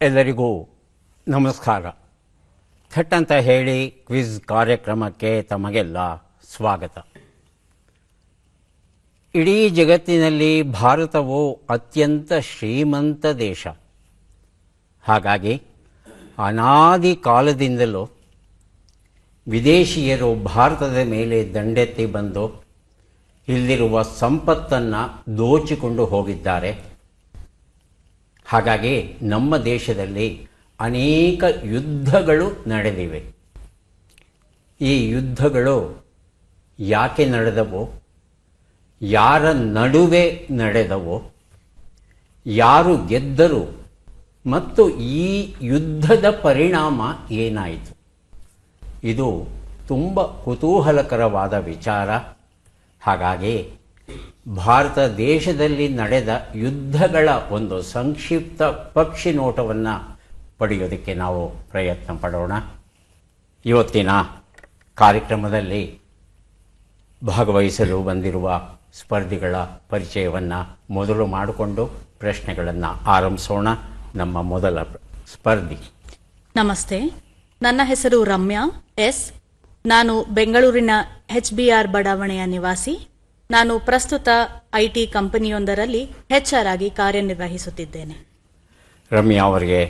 ಎಲ್ಲರಿಗೂ ನಮಸ್ಕಾರ. ಥಟ್ ಅಂತ ಹೇಳಿ ಕ್ವಿಜ್ ಕಾರ್ಯಕ್ರಮಕ್ಕೆ ತಮಗೆಲ್ಲ ಸ್ವಾಗತ. ಇಡೀ ಜಗತ್ತಿನಲ್ಲಿ ಭಾರತವು ಅತ್ಯಂತ ಶ್ರೀಮಂತ ದೇಶ. ಹಾಗಾಗಿ ಅನಾದಿ ಕಾಲದಿಂದಲೂ ವಿದೇಶಿಯರು ಭಾರತದ ಮೇಲೆ ದಂಡೆತ್ತಿ ಬಂದು ಇಲ್ಲಿರುವ ಸಂಪತ್ತನ್ನು ದೋಚಿಕೊಂಡು ಹೋಗಿದ್ದಾರೆ. ಹಾಗಾಗಿ ನಮ್ಮ ದೇಶದಲ್ಲಿ ಅನೇಕ ಯುದ್ಧಗಳು ನಡೆದಿವೆ. ಈ ಯುದ್ಧಗಳು ಯಾಕೆ ನಡೆದವು, ಯಾರ ನಡುವೆ ನಡೆದವು, ಯಾರು ಗೆದ್ದರು ಮತ್ತು ಈ ಯುದ್ಧದ ಪರಿಣಾಮ ಏನಾಯಿತು, ಇದು ತುಂಬ ಕುತೂಹಲಕರವಾದ ವಿಚಾರ. ಹಾಗಾಗಿ ಭಾರತ ದೇಶದಲ್ಲಿ ನಡೆದ ಯುದ್ಧಗಳ ಒಂದು ಸಂಕ್ಷಿಪ್ತ ಪಕ್ಷಿ ನೋಟವನ್ನು ಪಡೆಯೋದಕ್ಕೆ ನಾವು ಪ್ರಯತ್ನ ಪಡೋಣ. ಇವತ್ತಿನ ಕಾರ್ಯಕ್ರಮದಲ್ಲಿ ಭಾಗವಹಿಸಲು ಬಂದಿರುವ ಸ್ಪರ್ಧಿಗಳ ಪರಿಚಯವನ್ನು ಮೊದಲು ಮಾಡಿಕೊಂಡು ಪ್ರಶ್ನೆಗಳನ್ನು ಆರಂಭಿಸೋಣ. ನಮ್ಮ ಮೊದಲ ಸ್ಪರ್ಧಿ. ನಮಸ್ತೆ, ನನ್ನ ಹೆಸರು ರಮ್ಯಾ ಎಸ್. ನಾನು ಬೆಂಗಳೂರಿನ HBR ಬಡಾವಣೆಯ ನಿವಾಸಿ. ನಾನು ಪ್ರಸ್ತುತ IT ಕಂಪನಿಯೊಂದರಲ್ಲಿ HR ಆಗಿ ಕಾರ್ಯನಿರ್ವಹಿಸುತ್ತಿದ್ದೇನೆ. ರಮ್ಯಾ ಅವರಿಗೆ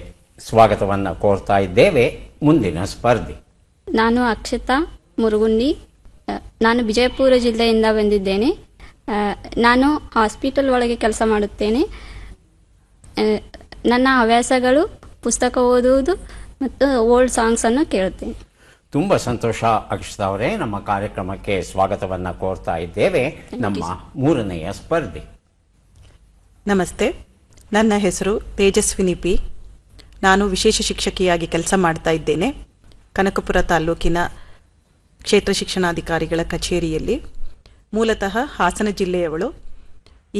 ಸ್ವಾಗತವನ್ನು ಕೋರ್ತಾ ಇದ್ದೇವೆ. ಮುಂದಿನ ಸ್ಪರ್ಧಿ. ನಾನು ಅಕ್ಷತಾ ಮುರುಗುನ್ನಿ. ನಾನು ವಿಜಯಪುರ ಜಿಲ್ಲೆಯಿಂದ ಬಂದಿದ್ದೇನೆ. ನಾನು ಹಾಸ್ಪಿಟಲ್ ಒಳಗೆ ಕೆಲಸ ಮಾಡುತ್ತೇನೆ. ನನ್ನ ಹವ್ಯಾಸಗಳು ಪುಸ್ತಕ ಓದುವುದು ಮತ್ತು ಓಲ್ಡ್ ಸಾಂಗ್ಸನ್ನು ಕೇಳುತ್ತೇನೆ. ತುಂಬ ಸಂತೋಷ ಅಕ್ಷತಾ ಅವರೇ. ನಮ್ಮ ಕಾರ್ಯಕ್ರಮಕ್ಕೆ ಸ್ವಾಗತವನ್ನು ಕೋರ್ತಾ ಇದ್ದೇವೆ. ನಮ್ಮ ಮೂರನೆಯ ಸ್ಪರ್ಧಿ. ನಮಸ್ತೆ, ನನ್ನ ಹೆಸರು ತೇಜಸ್ವಿನಿ ಪಿ. ನಾನು ವಿಶೇಷ ಶಿಕ್ಷಕಿಯಾಗಿ ಕೆಲಸ ಮಾಡ್ತಾ ಇದ್ದೇನೆ ಕನಕಪುರ ತಾಲೂಕಿನ ಕ್ಷೇತ್ರ ಶಿಕ್ಷಣಾಧಿಕಾರಿಗಳ ಕಚೇರಿಯಲ್ಲಿ. ಮೂಲತಃ ಹಾಸನ ಜಿಲ್ಲೆಯವಳು.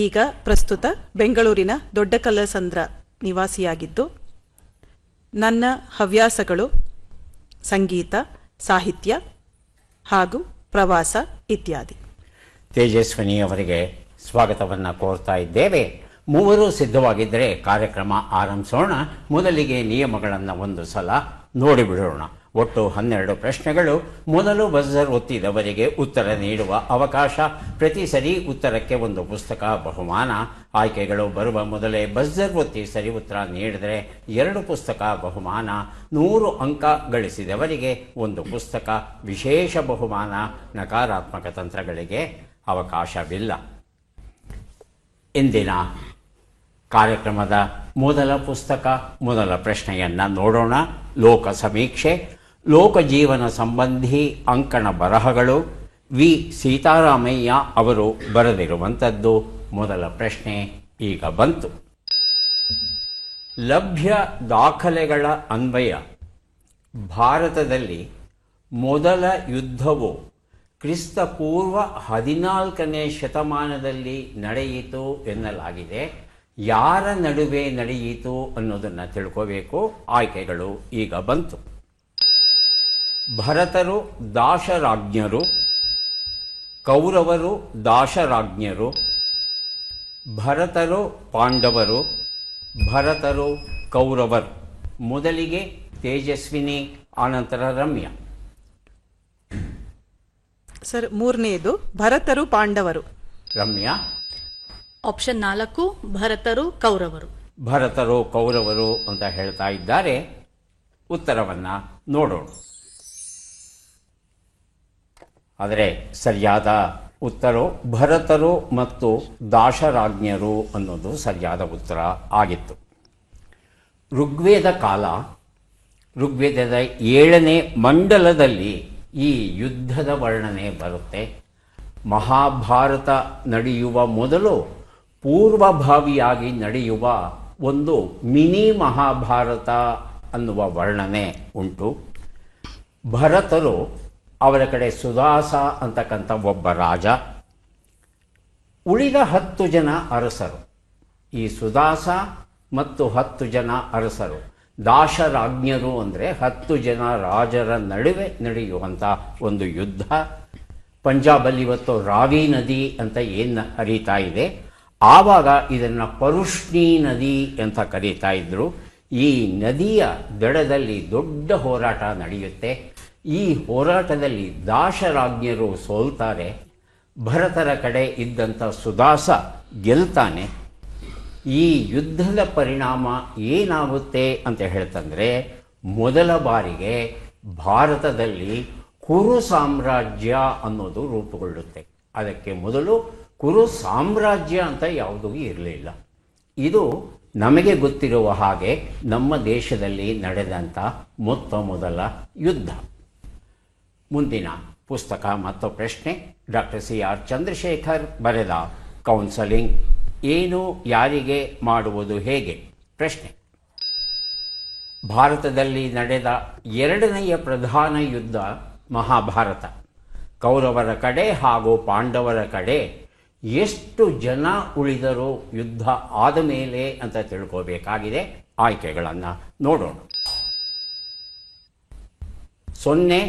ಈಗ ಪ್ರಸ್ತುತ ಬೆಂಗಳೂರಿನ ದೊಡ್ಡ ಕಲ್ಲಸಂದ್ರ ನಿವಾಸಿಯಾಗಿದ್ದು, ನನ್ನ ಹವ್ಯಾಸಗಳು ಸಂಗೀತ, ಸಾಹಿತ್ಯ ಹಾಗೂ ಪ್ರವಾಸ ಇತ್ಯಾದಿ. ತೇಜಸ್ವಿನಿ ಅವರಿಗೆ ಸ್ವಾಗತವನ್ನು ಕೋರ್ತಾ ಇದ್ದೇವೆ. ಮೂವರು ಸಿದ್ಧವಾಗಿದ್ದರೆ ಕಾರ್ಯಕ್ರಮ ಆರಂಭಿಸೋಣ. ಮೊದಲಿಗೆ ನಿಯಮಗಳನ್ನು ಒಂದು ಸಲ ನೋಡಿಬಿಡೋಣ. ಒಟ್ಟು 12 ಪ್ರಶ್ನೆಗಳು. ಮೊದಲು ಬಜರ್ ಒತ್ತಿದವರಿಗೆ ಉತ್ತರ ನೀಡುವ ಅವಕಾಶ. ಪ್ರತಿ ಸರಿ ಉತ್ತರಕ್ಕೆ ಒಂದು ಪುಸ್ತಕ ಬಹುಮಾನ. ಆಯ್ಕೆಗಳು ಬರುವ ಮೊದಲೇ ಬಜರ್ ಒತ್ತಿ ಸರಿ ಉತ್ತರ ನೀಡಿದರೆ 2 ಪುಸ್ತಕ ಬಹುಮಾನ. 100 ಅಂಕ ಗಳಿಸಿದವರಿಗೆ ಒಂದು ಪುಸ್ತಕ. ವಿಶೇಷ ಬಹುಮಾನ. ನಕಾರಾತ್ಮಕ ತಂತ್ರಗಳಿಗೆ ಅವಕಾಶವಿಲ್ಲ. ಇಂದಿನ ಕಾರ್ಯಕ್ರಮದ ಮೊದಲ ಪುಸ್ತಕ, ಮೊದಲ ಪ್ರಶ್ನೆಯನ್ನು ನೋಡೋಣ. ಲೋಕ ಸಮೀಕ್ಷೆ, ಲೋಕಜೀವನ ಸಂಬಂಧಿ ಅಂಕಣ ಬರಹಗಳು. ವಿ ಸೀತಾರಾಮಯ್ಯ ಅವರು ಬರೆದಿರುವಂಥದ್ದು. ಮೊದಲ ಪ್ರಶ್ನೆ ಈಗ ಬಂತು. ಲಭ್ಯ ದಾಖಲೆಗಳ ಅನ್ವಯ ಭಾರತದಲ್ಲಿ ಮೊದಲ ಯುದ್ಧವು ಕ್ರಿಸ್ತಪೂರ್ವ 14ನೇ ಶತಮಾನದಲ್ಲಿ ನಡೆಯಿತು ಎನ್ನಲಾಗಿದೆ. ಯಾರ ನಡುವೆ ನಡೆಯಿತು ಅನ್ನೋದನ್ನು ತಿಳ್ಕೋಬೇಕು. ಆಯ್ಕೆಗಳು ಈಗ ಬಂತು. ಭರತರು ದಾಶರಾಜ್ಞರು, ಕೌರವರು ದಾಶರಾಜ್ಞರು, ಭರತರು ಪಾಂಡವರು, ಭರತರು ಕೌರವರು. ಮೊದಲಿಗೆ ತೇಜಸ್ವಿನಿ, ಆನಂತರ ರಮ್ಯಾ. ಸರ್, ಮೂರನೆಯದು ಭರತರು ಪಾಂಡವರು. ರಮ್ಯಾ. ಆಪ್ಷನ್ 4 ಭರತರು ಕೌರವರು. ಭರತರು ಕೌರವರು ಅಂತ ಹೇಳ್ತಾ ಇದ್ದಾರೆ. ಉತ್ತರವನ್ನು ನೋಡೋಣ. ಆದರೆ ಸರಿಯಾದ ಉತ್ತರ ಭರತರು ಮತ್ತು ದಾಶರಾಜ್ಞರು ಅನ್ನೋದು ಸರಿಯಾದ ಉತ್ತರ ಆಗಿತ್ತು. ಋಗ್ವೇದ ಕಾಲ, ಋಗ್ವೇದದ 7ನೇ ಮಂಡಲದಲ್ಲಿ ಈ ಯುದ್ಧದ ವರ್ಣನೆ ಬರುತ್ತೆ. ಮಹಾಭಾರತ ನಡೆಯುವ ಮೊದಲು ಪೂರ್ವಭಾವಿಯಾಗಿ ನಡೆಯುವ ಒಂದು ಮಿನಿ ಮಹಾಭಾರತ ಅನ್ನುವ ವರ್ಣನೆ ಉಂಟು. ಭರತರು, ಅವರ ಕಡೆ ಸುದಾಸ ಅಂತಕ್ಕಂಥ ಒಬ್ಬ ರಾಜ, ಉಳಿದ 10 ಜನ ಅರಸರು. ಈ ಸುದಾಸ ಮತ್ತು 10 ಜನ ಅರಸರು. ದಾಶರಾಜ್ಞರು ಅಂದರೆ 10 ಜನ ರಾಜರ ನಡುವೆ ನಡೆಯುವಂಥ ಒಂದು ಯುದ್ಧ. ಪಂಜಾಬಲ್ಲಿ ಇವತ್ತು ರಾವಿ ನದಿ ಅಂತ ಏನು ಹರಿತಾ ಇದೆ, ಆವಾಗ ಇದನ್ನು ಪರುಷ್ಣಿ ನದಿ ಅಂತ ಕರೀತಾ ಇದ್ರು. ಈ ನದಿಯ ದಡದಲ್ಲಿ ದೊಡ್ಡ ಹೋರಾಟ ನಡೆಯುತ್ತೆ. ಈ ಹೋರಾಟದಲ್ಲಿ ದಾಶರಾಜ್ಞರು ಸೋಲ್ತಾರೆ. ಭರತರ ಕಡೆ ಇದ್ದಂಥ ಸುದಾಸ ಗೆಲ್ತಾನೆ. ಈ ಯುದ್ಧದ ಪರಿಣಾಮ ಏನಾಗುತ್ತೆ ಅಂತ ಹೇಳ್ತಂದರೆ, ಮೊದಲ ಬಾರಿಗೆ ಭಾರತದಲ್ಲಿ ಕುರು ಸಾಮ್ರಾಜ್ಯ ಅನ್ನೋದು ರೂಪುಗೊಳ್ಳುತ್ತೆ. ಅದಕ್ಕೆ ಮೊದಲು ಕುರು ಸಾಮ್ರಾಜ್ಯ ಅಂತ ಯಾವುದೂ ಇರಲಿಲ್ಲ. ಇದು ನಮಗೆ ಗೊತ್ತಿರುವ ಹಾಗೆ ನಮ್ಮ ದೇಶದಲ್ಲಿ ನಡೆದಂಥ ಮೊತ್ತ ಮೊದಲ ಯುದ್ಧ. ಮುಂದಿನ ಪುಸ್ತಕ ಮತ್ತು ಪ್ರಶ್ನೆ ಡಾಕ್ಟರ್ CR ಚಂದ್ರಶೇಖರ್ ಬರೆದ ಕೌನ್ಸಲಿಂಗ್ ಏನು, ಯಾರಿಗೆ, ಮಾಡುವುದು ಹೇಗೆ. ಪ್ರಶ್ನೆ: ಭಾರತದಲ್ಲಿ ನಡೆದ ಎರಡನೆಯ ಪ್ರಧಾನ ಯುದ್ಧ ಮಹಾಭಾರತ. ಕೌರವರ ಕಡೆ ಹಾಗೂ ಪಾಂಡವರ ಕಡೆ ಎಷ್ಟು ಜನ ಉಳಿದರು ಯುದ್ಧ ಆದ ಮೇಲೆ ಅಂತ ತಿಳ್ಕೋಬೇಕಾಗಿದೆ. ಆಯ್ಕೆಗಳನ್ನು ನೋಡೋಣ. 0,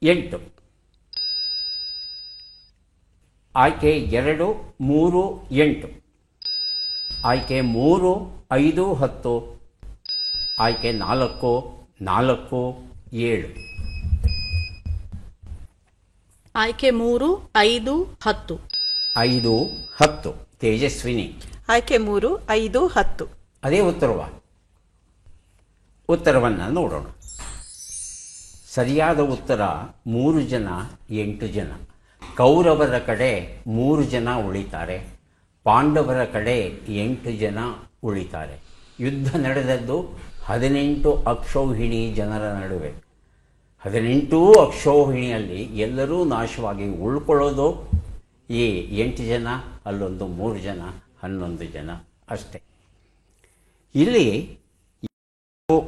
8. ಆಯ್ಕೆ 2, 3, 8. ಆಯ್ಕೆ 3, 5, 10. ಆಯ್ಕೆ 4, 4, 7. ಆಯ್ಕೆ 3, 5, 10. 5, 10. ತೇಜಸ್ವಿನಿ. ಆಯ್ಕೆ 3, 5, 10. ಅದೇ ಉತ್ತರವನ್ನು ನೋಡೋಣ. ಸರಿಯಾದ ಉತ್ತರ 3 ಜನ 8 ಜನ. ಕೌರವರ ಕಡೆ 3 ಜನ ಉಳಿತಾರೆ, ಪಾಂಡವರ ಕಡೆ 8 ಜನ ಉಳಿತಾರೆ. ಯುದ್ಧ ನಡೆದದ್ದು 18 ಅಕ್ಷೌಹಿಣಿ ಜನರ ನಡುವೆ. 18 ಅಕ್ಷೌಹಿಣಿಯಲ್ಲಿ ಎಲ್ಲರೂ ನಾಶವಾಗಿ ಉಳ್ಕೊಳ್ಳೋದು ಈ 8 ಜನ, ಅಲ್ಲೊಂದು 3 ಜನ, 11 ಜನ ಅಷ್ಟೆ. ಇಲ್ಲಿ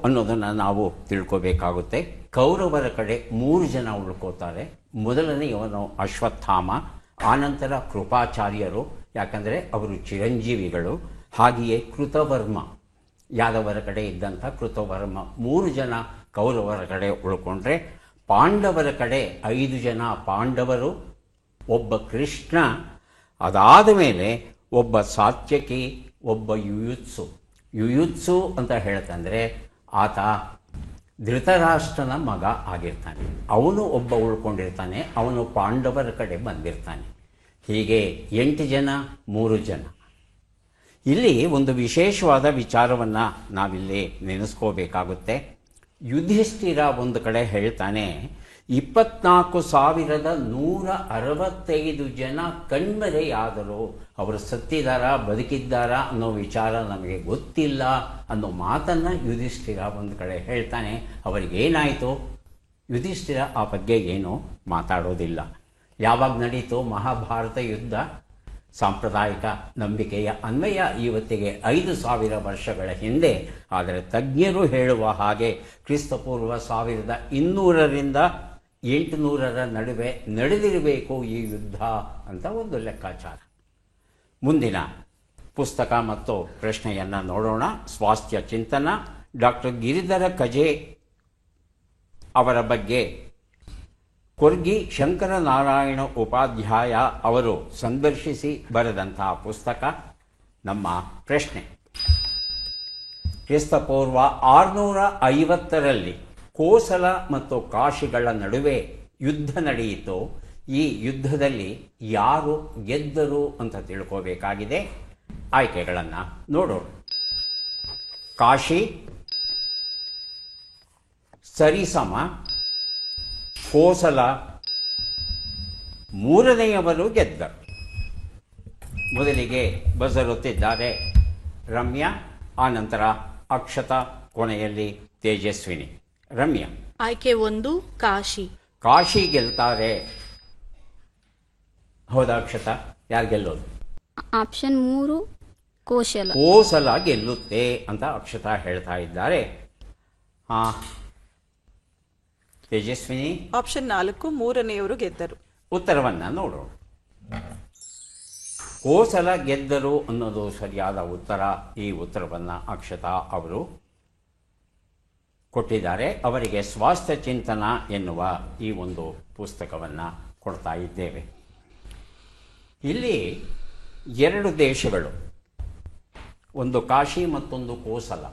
ಅನ್ನೋದನ್ನು ನಾವು ತಿಳ್ಕೋಬೇಕಾಗುತ್ತೆ. ಕೌರವರ ಕಡೆ 3 ಜನ ಉಳ್ಕೋತಾರೆ. ಮೊದಲನೆಯವನು ಅಶ್ವತ್ಥಾಮ, ಆನಂತರ ಕೃಪಾಚಾರ್ಯರು, ಯಾಕಂದರೆ ಅವರು ಚಿರಂಜೀವಿಗಳು. ಹಾಗೆಯೇ ಕೃತವರ್ಮ, ಯಾದವರ ಕಡೆ ಇದ್ದಂಥ ಕೃತವರ್ಮ. 3 ಜನ ಕೌರವರ ಕಡೆ ಉಳ್ಕೊಂಡ್ರೆ, ಪಾಂಡವರ ಕಡೆ 5 ಜನ ಪಾಂಡವರು, ಒಬ್ಬ ಕೃಷ್ಣ, ಅದಾದ ಮೇಲೆ ಒಬ್ಬ ಸಾತ್ಯಕಿ, ಒಬ್ಬ ಯುಯುತ್ಸು ಅಂತ ಹೇಳ್ತಂದರೆ ಆತ ಧೃತರಾಷ್ಟ್ರನ ಮಗ ಆಗಿರ್ತಾನೆ. ಅವನು ಒಬ್ಬ ಉಳ್ಕೊಂಡಿರ್ತಾನೆ, ಅವನು ಪಾಂಡವರ ಕಡೆ ಬಂದಿರ್ತಾನೆ. ಹೀಗೆ 8 ಜನ 3 ಜನ. ಇಲ್ಲಿ ಒಂದು ವಿಶೇಷವಾದ ವಿಚಾರವನ್ನು ನಾವಿಲ್ಲಿ ನೆನೆಸ್ಕೋಬೇಕಾಗುತ್ತೆ. ಯುಧಿಷ್ಠಿರ ಒಂದು ಕಡೆ ಹೇಳ್ತಾನೆ, 24,165 ಜನ ಕಣ್ಮರೆಯಾದರು, ಅವರು ಸತ್ತಿದಾರ ಬದುಕಿದ್ದಾರಾ ಅನ್ನೋ ವಿಚಾರ ನಮಗೆ ಗೊತ್ತಿಲ್ಲ ಅನ್ನೋ ಮಾತನ್ನು ಯುಧಿಷ್ಠಿರ ಒಂದು ಕಡೆ ಹೇಳ್ತಾನೆ. ಅವರಿಗೇನಾಯಿತು? ಯುಧಿಷ್ಠಿರ ಆ ಬಗ್ಗೆ ಏನೂ ಮಾತಾಡೋದಿಲ್ಲ. ಯಾವಾಗ ನಡೀತು ಮಹಾಭಾರತ ಯುದ್ಧ? ಸಾಂಪ್ರದಾಯಿಕ ನಂಬಿಕೆಯ ಅನ್ವಯ ಇವತ್ತಿಗೆ 5,000 ವರ್ಷಗಳ ಹಿಂದೆ. ಆದರೆ ತಜ್ಞರು ಹೇಳುವ ಹಾಗೆ ಕ್ರಿಸ್ತಪೂರ್ವ 1200ರಿಂದ 800ರ ನಡುವೆ ನಡೆದಿರಬೇಕು ಈ ಯುದ್ಧ ಅಂತ ಒಂದು ಲೆಕ್ಕಾಚಾರ. ಮುಂದಿನ ಪುಸ್ತಕ ಮತ್ತು ಪ್ರಶ್ನೆಯನ್ನು ನೋಡೋಣ. ಸ್ವಾಸ್ಥ್ಯ ಚಿಂತನ. ಡಾಕ್ಟರ್ ಗಿರಿಧರ ಕಜೆ ಅವರ ಬಗ್ಗೆ ಕೊರ್ಗಿ ಶಂಕರನಾರಾಯಣ ಉಪಾಧ್ಯಾಯ ಅವರು ಸಂದರ್ಶಿಸಿ ಬರೆದಂತಹ ಪುಸ್ತಕ. ನಮ್ಮ ಪ್ರಶ್ನೆ: ಕ್ರಿಸ್ತಪೂರ್ವ 650ರಲ್ಲಿ ಕೋಸಲ ಮತ್ತು ಕಾಶಿಗಳ ನಡುವೆ ಯುದ್ಧ ನಡೆಯಿತು. ಈ ಯುದ್ಧದಲ್ಲಿ ಯಾರು ಗೆದ್ದರು ಅಂತ ತಿಳ್ಕೋಬೇಕಾಗಿದೆ. ಆಯ್ಕೆಗಳನ್ನು ನೋಡೋಣ. ಕಾಶಿ, ಸರಿಸಮ, ಕೋಸಲ, ಮೂರನೆಯವರು ಗೆದ್ದರು. ಮೊದಲಿಗೆ ಬಸರುತ್ತಿದ್ದಾರೆ ರಮ್ಯಾ, ಆನಂತರ ಅಕ್ಷತಾ, ಕೊನೆಯಲ್ಲಿ ತೇಜಸ್ವಿನಿ. ರಮ್ಯಾ. ಆಯ್ಕೆ 1 ಕಾಶಿ. ಕಾಶಿ ಗೆಲ್ತಾರೆ. ಹೌದಾ ಅಕ್ಷತಾ? ಯಾರು ಗೆಲ್ಲೋದು? ಆಪ್ಷನ್ 3 ಕೋಶಲ. ಕೋಸಲ ಗೆಲ್ಲುತ್ತೆ ಅಂತ ಅಕ್ಷತಾ ಹೇಳ್ತಾ ಇದ್ದಾರೆ. ತೇಜಸ್ವಿನಿ. ಆಪ್ಷನ್ 4 ಮೂರನೆಯವರು ಗೆದ್ದರು. ಉತ್ತರವನ್ನು ನೋಡೋಣ. ಕೋಸಲ ಗೆದ್ದರು ಅನ್ನೋದು ಸರಿಯಾದ ಉತ್ತರ. ಈ ಉತ್ತರವನ್ನು ಅಕ್ಷತಾ ಅವರು ಕೊಟ್ಟಿದ್ದಾರೆ. ಅವರಿಗೆ ಸ್ವಾಸ್ಥ್ಯ ಚಿಂತನ ಎನ್ನುವ ಈ ಒಂದು ಪುಸ್ತಕವನ್ನು ಕೊಡ್ತಾ ಇದ್ದೇವೆ. ಇಲ್ಲಿ 2 ದೇಶಗಳು, ಒಂದು ಕಾಶಿ ಮತ್ತೊಂದು ಕೋಸಲ.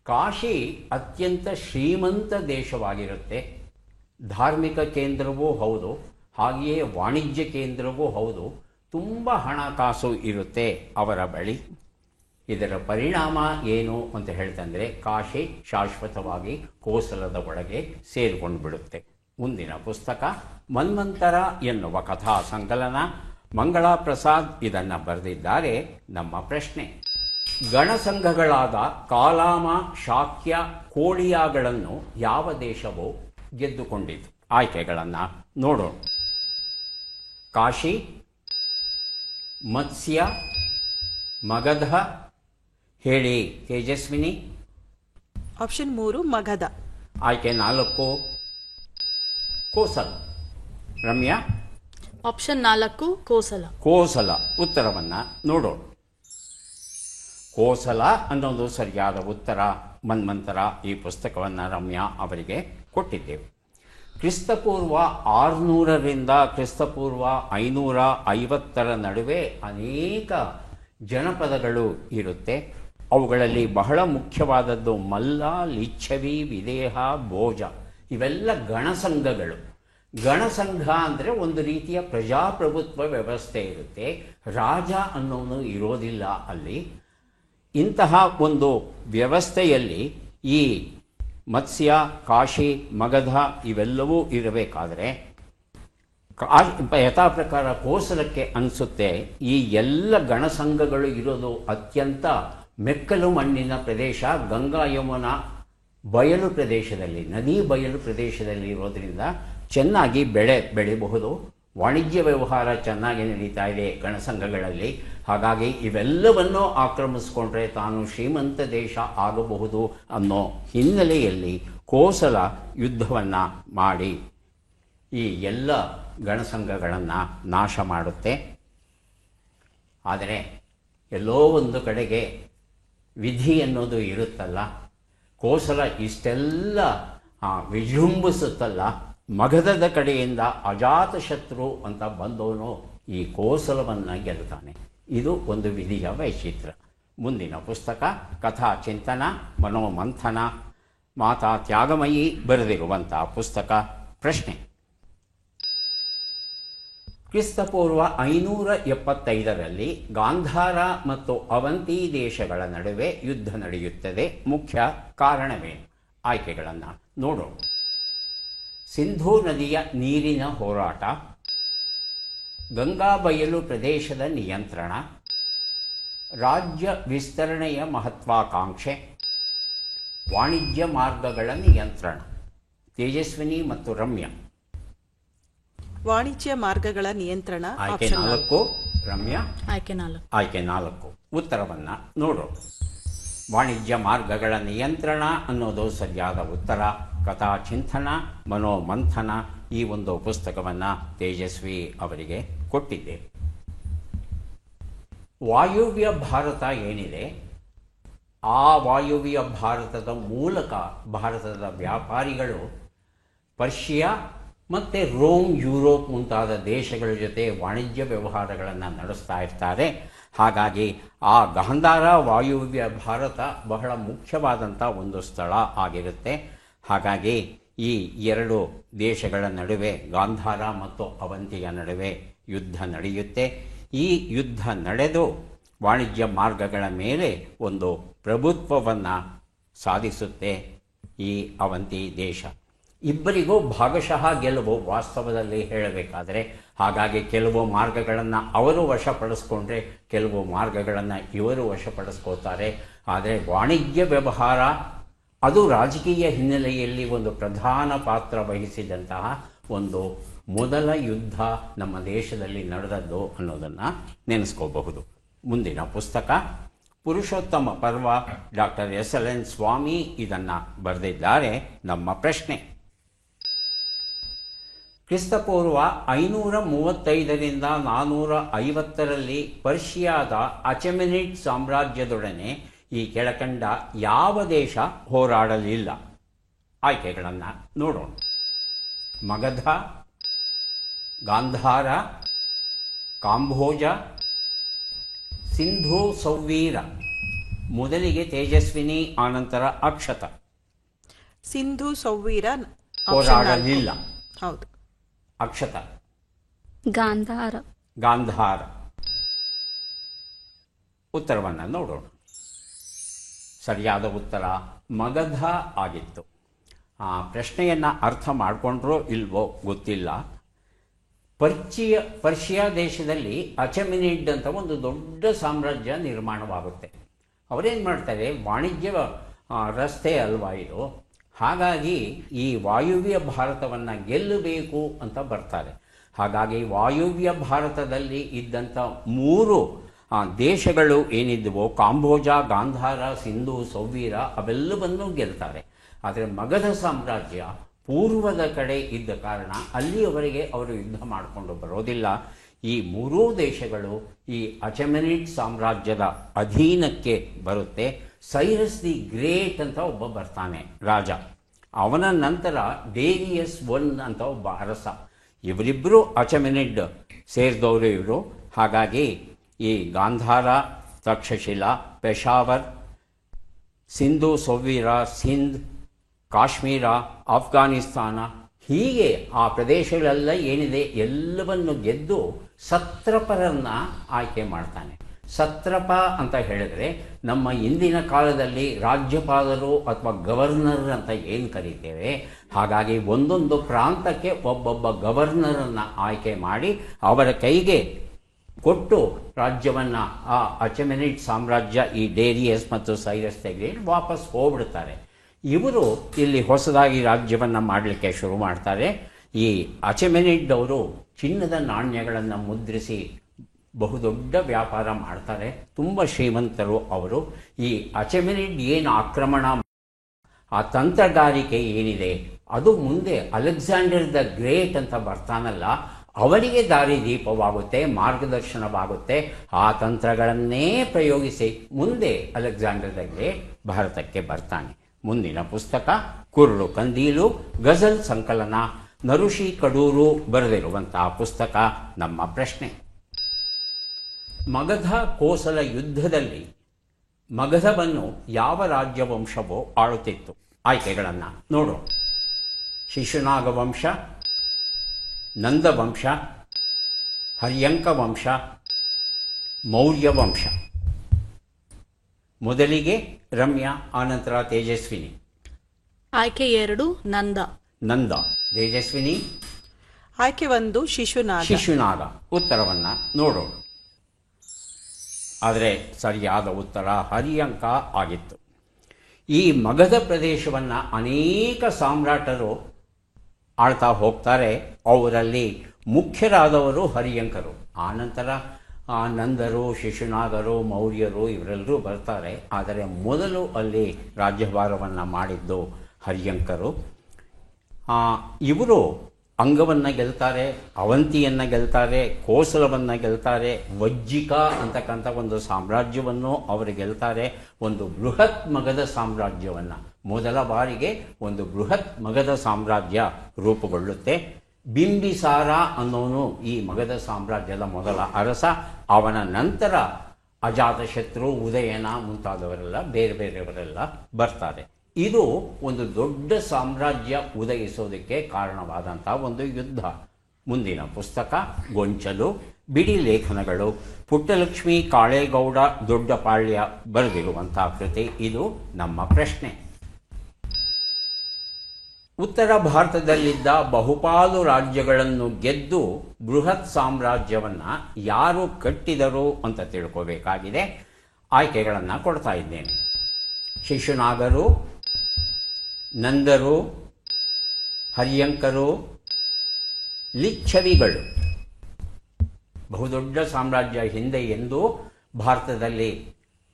ಕಾಶಿ ಅತ್ಯಂತ ಶ್ರೀಮಂತ ದೇಶವಾಗಿರುತ್ತೆ. ಧಾರ್ಮಿಕ ಕೇಂದ್ರವೂ ಹೌದು, ಹಾಗೆಯೇ ವಾಣಿಜ್ಯ ಕೇಂದ್ರವೂ ಹೌದು. ತುಂಬ ಹಣಕಾಸು ಇರುತ್ತೆ ಅವರ ಬಳಿ. ಇದರ ಪರಿಣಾಮ ಏನು ಅಂತ ಹೇಳ್ತಂದರೆ ಕಾಶಿ ಶಾಶ್ವತವಾಗಿ ಕೋಸಲದ ಒಳಗೆ ಸೇರಿಕೊಂಡು ಬಿಡುತ್ತೆ. ಮುಂದಿನ ಪುಸ್ತಕ ಮನ್ವಂತರ ಎನ್ನುವ ಕಥಾ ಸಂಕಲನ. ಮಂಗಳಾ ಪ್ರಸಾದ್ ಇದನ್ನು ಬರೆದಿದ್ದಾರೆ. ನಮ್ಮ ಪ್ರಶ್ನೆ: ಗಣಸಂಘಗಳಾದ ಕಾಲಾಮ, ಶಾಕ್ಯ, ಕೋಳಿಯಾಗಳನ್ನು ಯಾವ ದೇಶವು ಗೆದ್ದುಕೊಂಡಿತು? ಆಯ್ಕೆಗಳನ್ನು ನೋಡೋಣ. ಕಾಶಿ, ಮತ್ಸ್ಯ, ಮಗಧ. ಹೇಳಿ ತೇಜಸ್ವಿನಿ. ಆಪ್ಷನ್ 3 ಮಗಧ. ಆಯ್ಕೆ 4 ಕೋಸಲ. ರಮ್ಯಾ? ಆಪ್ಷನ್ 4 ಕೋಸಲ. ಕೋಸಲ. ಉತ್ತರವನ್ನು ನೋಡೋಣ. ಕೋಸಲ ಅನ್ನೋದು ಸರಿಯಾದ ಉತ್ತರ. ಮನ್ವಂತರ ಈ ಪುಸ್ತಕವನ್ನು ರಮ್ಯಾ ಅವರಿಗೆ ಕೊಟ್ಟಿದ್ದೆವು. ಕ್ರಿಸ್ತಪೂರ್ವ 600ರಿಂದ ಕ್ರಿಸ್ತಪೂರ್ವ 550 ನಡುವೆ ಅನೇಕ ಜನಪದಗಳು ಇರುತ್ತೆ. ಅವುಗಳಲ್ಲಿ ಬಹಳ ಮುಖ್ಯವಾದದ್ದು ಮಲ್ಲ, ಲಿಚ್ಛವಿ, ವಿದೇಹ, ಭೋಜ. ಇವೆಲ್ಲ ಗಣಸಂಘಗಳು. ಗಣಸಂಘ ಅಂದರೆ ಒಂದು ರೀತಿಯ ಪ್ರಜಾಪ್ರಭುತ್ವ ವ್ಯವಸ್ಥೆ ಇರುತ್ತೆ. ರಾಜ ಅನ್ನೋನು ಇರೋದಿಲ್ಲ ಅಲ್ಲಿ. ಇಂತಹ ಒಂದು ವ್ಯವಸ್ಥೆಯಲ್ಲಿ ಈ ಮತ್ಸ್ಯ, ಕಾಶಿ, ಮಗಧ ಇವೆಲ್ಲವೂ ಇರಬೇಕಾದರೆ ಯಥಾ ಪ್ರಕಾರ ಕೋಸಲಕ್ಕೆ ಅನಿಸುತ್ತೆ ಈ ಎಲ್ಲ ಗಣಸಂಘಗಳು ಇರೋದು ಅತ್ಯಂತ ಮೆಕ್ಕಲು ಮಣ್ಣಿನ ಪ್ರದೇಶ, ಗಂಗಾ ಯಮುನಾ ಬಯಲು ಪ್ರದೇಶದಲ್ಲಿ, ನದಿ ಬಯಲು ಪ್ರದೇಶದಲ್ಲಿ ಇರೋದ್ರಿಂದ ಚೆನ್ನಾಗಿ ಬೆಳೆಯಬಹುದು. ವಾಣಿಜ್ಯ ವ್ಯವಹಾರ ಚೆನ್ನಾಗಿ ನಡೀತಾ ಇದೆ ಗಣಸಂಘಗಳಲ್ಲಿ. ಹಾಗಾಗಿ ಇವೆಲ್ಲವನ್ನೂ ಆಕ್ರಮಿಸಿಕೊಂಡ್ರೆ ತಾನು ಶ್ರೀಮಂತ ದೇಶ ಆಗಬಹುದು ಅನ್ನೋ ಹಿನ್ನೆಲೆಯಲ್ಲಿ ಕೋಸಲ ಯುದ್ಧವನ್ನು ಮಾಡಿ ಈ ಎಲ್ಲ ಗಣಸಂಘಗಳನ್ನು ನಾಶ ಮಾಡುತ್ತೆ. ಆದರೆ ಎಲ್ಲೋ ಒಂದು ಕಡೆಗೆ ವಿಧಿ ಅನ್ನೋದು ಇರುತ್ತಲ್ಲ. ಕೋಸಲ ಇಷ್ಟೆಲ್ಲ ವಿಜೃಂಭಿಸುತ್ತಲ್ಲ. ಮಗಧದ ಕಡೆಯಿಂದ ಅಜಾತಶತ್ರು ಅಂತ ಬಂದವನು ಈ ಕೋಸಲವನ್ನು ಗೆಲ್ತಾನೆ. ಇದು ಒಂದು ವಿಧಿಯ ವೈಚಿತ್ರ್ಯ. ಮುಂದಿನ ಪುಸ್ತಕ ಕಥಾ ಚಿಂತನ, ಮನೋಮಂಥನ. ಮಾತಾ ತ್ಯಾಗಮಯಿ ಬರೆದಿರುವಂಥ ಪುಸ್ತಕ. ಪ್ರಶ್ನೆ: ಕ್ರಿಸ್ತಪೂರ್ವ 575ರಲ್ಲಿ ಗಾಂಧಾರ ಮತ್ತು ಅವಂತಿ ದೇಶಗಳ ನಡುವೆ ಯುದ್ಧ ನಡೆಯುತ್ತದೆ. ಮುಖ್ಯ ಕಾರಣವೇನು? ಆಯ್ಕೆಗಳನ್ನು ನೋಡೋಣ. ಸಿಂಧೂ ನದಿಯ ನೀರಿನ ಹೋರಾಟ, ಗಂಗಾ ಬಯಲು ಪ್ರದೇಶದ ನಿಯಂತ್ರಣ, ರಾಜ್ಯ ವಿಸ್ತರಣೆಯ ಮಹತ್ವಾಕಾಂಕ್ಷೆ, ವಾಣಿಜ್ಯ ಮಾರ್ಗಗಳ ನಿಯಂತ್ರಣ. ತೇಜಸ್ವಿನಿ ಮತ್ತು ರಮ್ಯಾ. ವಾಣಿಜ್ಯ ಮಾರ್ಗಗಳ ನಿಯಂತ್ರಣ. ಆಯ್ಕೆ 4. ರಮ್ಯಾ? ಆಯ್ಕೆ 4. ಉತ್ತರವನ್ನು ನೋಡೋಣ. ವಾಣಿಜ್ಯ ಮಾರ್ಗಗಳ ನಿಯಂತ್ರಣ ಅನ್ನೋದು ಸರಿಯಾದ ಉತ್ತರ. ಕಥಾ ಚಿಂತನ, ಮನೋಮಂಥನ ಈ ಒಂದು ಪುಸ್ತಕವನ್ನು ತೇಜಸ್ವಿ ಅವರಿಗೆ ಕೊಟ್ಟಿದ್ದೆ. ವಾಯುವ್ಯ ಭಾರತ ಏನಿದೆ, ಆ ವಾಯುವ್ಯ ಭಾರತದ ಮೂಲಕ ಭಾರತದ ವ್ಯಾಪಾರಿಗಳು ಪರ್ಷಿಯಾ ಮತ್ತು ರೋಮ್, ಯುರೋಪ್ ಮುಂತಾದ ದೇಶಗಳ ಜೊತೆ ವಾಣಿಜ್ಯ ವ್ಯವಹಾರಗಳನ್ನು ನಡೆಸ್ತಾ ಇರ್ತಾರೆ. ಹಾಗಾಗಿ ಆ ಗಾಂಧಾರ ವಾಯುವ್ಯ ಭಾರತ ಬಹಳ ಮುಖ್ಯವಾದಂಥ ಒಂದು ಸ್ಥಳ ಆಗಿರುತ್ತೆ. ಹಾಗಾಗಿ ಈ ಎರಡು ದೇಶಗಳ ನಡುವೆ, ಗಾಂಧಾರ ಮತ್ತು ಅವಂತಿಯ ನಡುವೆ ಯುದ್ಧ ನಡೆಯುತ್ತೆ. ಈ ಯುದ್ಧ ನಡೆದು ವಾಣಿಜ್ಯ ಮಾರ್ಗಗಳ ಮೇಲೆ ಒಂದು ಪ್ರಭುತ್ವವನ್ನು ಸಾಧಿಸುತ್ತೆ ಈ ಅವಂತಿ ದೇಶ. ಇಬ್ಬರಿಗೂ ಭಾಗಶಃ ಗೆಲುವು ವಾಸ್ತವದಲ್ಲಿ ಹೇಳಬೇಕಾದರೆ. ಹಾಗಾಗಿ ಕೆಲವು ಮಾರ್ಗಗಳನ್ನು ಅವರು ವಶಪಡಿಸ್ಕೊಂಡ್ರೆ ಕೆಲವು ಮಾರ್ಗಗಳನ್ನು ಇವರು ವಶಪಡಿಸ್ಕೋತಾರೆ. ಆದರೆ ವಾಣಿಜ್ಯ ವ್ಯವಹಾರ ಅದು ರಾಜಕೀಯ ಹಿನ್ನೆಲೆಯಲ್ಲಿ ಒಂದು ಪ್ರಧಾನ ಪಾತ್ರ ವಹಿಸಿದಂತಹ ಒಂದು ಮೊದಲ ಯುದ್ಧ ನಮ್ಮ ದೇಶದಲ್ಲಿ ನಡೆದದ್ದು ಅನ್ನೋದನ್ನು ನೆನೆಸ್ಕೋಬಹುದು. ಮುಂದಿನ ಪುಸ್ತಕ ಪುರುಷೋತ್ತಮ ಪರ್ವ. ಡಾಕ್ಟರ್ SLN ಸ್ವಾಮಿ ಇದನ್ನು ಬರೆದಿದ್ದಾರೆ. ನಮ್ಮ ಪ್ರಶ್ನೆ: ಕ್ರಿಸ್ತಪೂರ್ವ 535ರಿಂದ 450ರಲ್ಲಿ ಪರ್ಷಿಯಾದ ಅಚೆಮೆನಿಡ್ ಸಾಮ್ರಾಜ್ಯದೊಡನೆ ಈ ಕೆಳಕಂಡ ಯಾವ ದೇಶ ಹೋರಾಡಲಿಲ್ಲ? ಆಯ್ಕೆಗಳನ್ನು ನೋಡೋಣ. ಮಗಧ, ಗಾಂಧಾರ, ಕಾಂಬೋಜ, ಸಿಂಧೂ ಸೌವೀರ. ಮೊದಲಿಗೆ ತೇಜಸ್ವಿನಿ, ಆನಂತರ ಅಕ್ಷತ. ಸಿಂಧು ಸೌವೀರ ಹೋರಾಡಲಿಲ್ಲ. ಹೌದು. ಅಕ್ಷತ. ಗಾಂಧಾರ. ಗಾಂಧಾರ. ಉತ್ತರವನ್ನು ನೋಡೋಣ. ಸರಿಯಾದ ಉತ್ತರ ಮಗಧ ಆಗಿತ್ತು. ಆ ಪ್ರಶ್ನೆಯನ್ನು ಅರ್ಥ ಮಾಡಿಕೊಂಡ್ರೋ ಇಲ್ವೋ ಗೊತ್ತಿಲ್ಲ. ಪರ್ಷಿಯಾ ದೇಶದಲ್ಲಿ ಅಚೆಮಿನಿಡ್ ಅಂತ ಒಂದು ದೊಡ್ಡ ಸಾಮ್ರಾಜ್ಯ ನಿರ್ಮಾಣವಾಗುತ್ತೆ. ಅವರೇನು ಮಾಡ್ತಾರೆ, ವಾಣಿಜ್ಯ ರಸ್ತೆ ಅಲ್ವಾ ಇದು, ಹಾಗಾಗಿ ಈ ವಾಯುವ್ಯ ಭಾರತವನ್ನು ಗೆಲ್ಲಬೇಕು ಅಂತ ಬರ್ತಾರೆ. ಹಾಗಾಗಿ ವಾಯುವ್ಯ ಭಾರತದಲ್ಲಿ ಇದ್ದಂಥ 3 ದೇಶಗಳು ಏನಿದ್ದವೋ, ಕಾಂಬೋಜ, ಗಾಂಧಾರ, ಸಿಂಧು, ಸೌವೀರ, ಅವೆಲ್ಲವನ್ನೂ ಗೆಲ್ತಾರೆ. ಆದರೆ ಮಗಧ ಸಾಮ್ರಾಜ್ಯ ಪೂರ್ವದ ಕಡೆ ಇದ್ದ ಕಾರಣ ಅಲ್ಲಿಯವರೆಗೆ ಅವರು ಯುದ್ಧ ಮಾಡಿಕೊಂಡು ಬರೋದಿಲ್ಲ. ಈ 3 ದೇಶಗಳು ಈ ಅಚೆಮೆನಿಡ್ ಸಾಮ್ರಾಜ್ಯದ ಅಧೀನಕ್ಕೆ ಬರುತ್ತೆ. ಸೈರಸ್ ದಿ ಗ್ರೇಟ್ ಅಂತ ಒಬ್ಬ ಬರ್ತಾನೆ ರಾಜ, ಅವನ ನಂತರ ಡೇರಿಯಸ್ I ಅಂತ ಒಬ್ಬ ಅರಸ. ಇವರಿಬ್ಬರು ಅಚೆಮೆನಿಡ್ ಸೇರಿದವರು ಇವರು. ಹಾಗಾಗಿ ಈ ಗಾಂಧಾರ, ತಕ್ಷಶಿಲಾ, ಪೆಶಾವರ್, ಸಿಂಧು ಸೌವೀರ, ಸಿಂಧ್, ಕಾಶ್ಮೀರ, ಆಫ್ಘಾನಿಸ್ತಾನ, ಹೀಗೆ ಆ ಪ್ರದೇಶಗಳೆಲ್ಲ ಏನಿದೆ ಎಲ್ಲವನ್ನು ಗೆದ್ದು ಸತ್ರಪರನ್ನ ಆಯ್ಕೆ ಮಾಡ್ತಾನೆ. ಸತ್ರಪ ಅಂತ ಹೇಳಿದ್ರೆ ನಮ್ಮ ಇಂದಿನ ಕಾಲದಲ್ಲಿ ರಾಜ್ಯಪಾಲರು ಅಥವಾ ಗವರ್ನರ್ ಅಂತ ಏನು ಕರೀತೇವೆ, ಹಾಗಾಗಿ ಒಂದೊಂದು ಪ್ರಾಂತಕ್ಕೆ ಒಬ್ಬೊಬ್ಬ ಗವರ್ನರನ್ನು ಆಯ್ಕೆ ಮಾಡಿ ಅವರ ಕೈಗೆ ಕೊಟ್ಟು ರಾಜ್ಯವನ್ನು, ಆ ಅಚೆಮೆನಿಡ್ ಸಾಮ್ರಾಜ್ಯ, ಈ ಡೇರಿಯಸ್ ಮತ್ತು ಸೈರಸ್ ತೆಗೆದು ವಾಪಸ್ ಹೋಗ್ಬಿಡ್ತಾರೆ. ಇವರು ಇಲ್ಲಿ ಹೊಸದಾಗಿ ರಾಜ್ಯವನ್ನು ಮಾಡಲಿಕ್ಕೆ ಶುರು ಮಾಡ್ತಾರೆ. ಈ ಅಚೆಮೆನಿಡ್ ಅವರು ಚಿನ್ನದ ನಾಣ್ಯಗಳನ್ನು ಮುದ್ರಿಸಿ ಬಹುದೊಡ್ಡ ವ್ಯಾಪಾರ ಮಾಡ್ತಾರೆ. ತುಂಬ ಶ್ರೀಮಂತರು ಅವರು. ಈ ಅಚೆಮೆನಿಡ್ ಏನು ಆಕ್ರಮಣ, ಆ ತಂತ್ರಗಾರಿಕೆ ಏನಿದೆ ಅದು ಮುಂದೆ ಅಲೆಕ್ಸಾಂಡರ್ ದ ಗ್ರೇಟ್ ಅಂತ ಬರ್ತಾನಲ್ಲ, ಅವರಿಗೆ ದಾರಿದೀಪವಾಗುತ್ತೆ, ಮಾರ್ಗದರ್ಶನವಾಗುತ್ತೆ. ಆ ತಂತ್ರಗಳನ್ನೇ ಪ್ರಯೋಗಿಸಿ ಮುಂದೆ ಅಲೆಕ್ಸಾಂಡರ್ ದ ಗ್ರೇಟ್ ಭಾರತಕ್ಕೆ ಬರ್ತಾನೆ. ಮುಂದಿನ ಪುಸ್ತಕ ಕುರುಡು ಕಂದೀಲು, ಗಜಲ್ ಸಂಕಲನ, ನರುಷಿ ಕಡೂರು ಬರೆದಿರುವಂತಹ ಪುಸ್ತಕ. ನಮ್ಮ ಪ್ರಶ್ನೆ, ಮಗಧ ಕೋಸಲ ಯುದ್ಧದಲ್ಲಿ ಮಗಧವನ್ನು ಯಾವ ರಾಜ್ಯವಂಶವೋ ಆಳುತ್ತಿತ್ತು? ಆಯ್ಕೆಗಳನ್ನು ನೋಡೋಣ. ಶಿಶುನಾಗ ವಂಶ, ನಂದವಂಶ, ಹರ್ಯಂಕ ವಂಶ, ಮೌರ್ಯ ವಂಶ. ಮೊದಲಿಗೆ ರಮ್ಯಾ, ಆನಂತರ ತೇಜಸ್ವಿನಿ. ಆಯ್ಕೆ 2 ನಂದ. ನಂದ. ತೇಜಸ್ವಿನಿ. ಆಯ್ಕೆ 1 ಶಿಶುನಾಗ. ಶಿಶುನಾಗ. ಉತ್ತರವನ್ನು ನೋಡೋಣ. ಆದರೆ ಸರಿಯಾದ ಉತ್ತರ ಹರ್ಯಂಕ ಆಗಿತ್ತು. ಈ ಮಗಧ ಪ್ರದೇಶವನ್ನು ಅನೇಕ ಸಾಮ್ರಾಟರು ಆಳ್ತಾ ಹೋಗ್ತಾರೆ. ಅವರಲ್ಲಿ ಮುಖ್ಯರಾದವರು ಹರ್ಯಂಕರು. ಆನಂತರ ನಂದರು, ಶಿಶುನಾಗರು, ಮೌರ್ಯರು ಇವರೆಲ್ಲರೂ ಬರ್ತಾರೆ. ಆದರೆ ಮೊದಲು ಅಲ್ಲಿ ರಾಜ್ಯಭಾರವನ್ನು ಮಾಡಿದ್ದು ಹರ್ಯಂಕರು. ಇವರು ಅಂಗವನ್ನು ಗೆಲ್ತಾರೆ, ಅವಂತಿಯನ್ನು ಗೆಲ್ತಾರೆ, ಕೋಸಲವನ್ನು ಗೆಲ್ತಾರೆ, ವಜ್ಜಿಕ ಅಂತಕ್ಕಂಥ ಒಂದು ಸಾಮ್ರಾಜ್ಯವನ್ನು ಅವರು ಗೆಲ್ತಾರೆ. ಒಂದು ಬೃಹತ್ ಮಗಧ ಸಾಮ್ರಾಜ್ಯವನ್ನು, ಮೊದಲ ಬಾರಿಗೆ ಒಂದು ಬೃಹತ್ ಮಗಧ ಸಾಮ್ರಾಜ್ಯ ರೂಪುಗೊಳ್ಳುತ್ತೆ. ಬಿಂಬಿಸಾರ ಅನ್ನೋನು ಈ ಮಗಧ ಸಾಮ್ರಾಜ್ಯದ ಮೊದಲ ಅರಸ. ಅವನ ನಂತರ ಅಜಾತಶತ್ರು, ಉದಯನ ಮುಂತಾದವರೆಲ್ಲ ಬೇರೆ ಬೇರೆಯವರೆಲ್ಲ ಬರ್ತಾರೆ. ಇದು ಒಂದು ದೊಡ್ಡ ಸಾಮ್ರಾಜ್ಯ ಉದಯಿಸೋದಕ್ಕೆ ಕಾರಣವಾದಂಥ ಒಂದು ಯುದ್ಧ. ಮುಂದಿನ ಪುಸ್ತಕ ಗೊಂಚಲು, ಬಿಡಿ ಲೇಖನಗಳು, ಪುಟ್ಟಲಕ್ಷ್ಮಿ ಕಾಳೇಗೌಡ ದೊಡ್ಡಪಾಳ್ಯ ಬರೆದಿರುವಂಥ ಕೃತಿ. ಇದು ನಮ್ಮ ಪ್ರಶ್ನೆ. ಉತ್ತರ ಭಾರತದಲ್ಲಿದ್ದ ಬಹುಪಾಲು ರಾಜ್ಯಗಳನ್ನು ಗೆದ್ದು ಬೃಹತ್ ಸಾಮ್ರಾಜ್ಯವನ್ನು ಯಾರು ಕಟ್ಟಿದರು ಅಂತ ತಿಳ್ಕೋಬೇಕಾಗಿದೆ. ಆಯ್ಕೆಗಳನ್ನು ಕೊಡ್ತಾ ಇದ್ದೇನೆ. ಶಿಶುನಾಗರು, ನಂದರು, ಹರ್ಯಂಕರು, ಲಿಚ್ಛವಿಗಳು. ಬಹುದೊಡ್ಡ ಸಾಮ್ರಾಜ್ಯ ಹಿಂದೆ ಎಂದೂ ಭಾರತದಲ್ಲಿ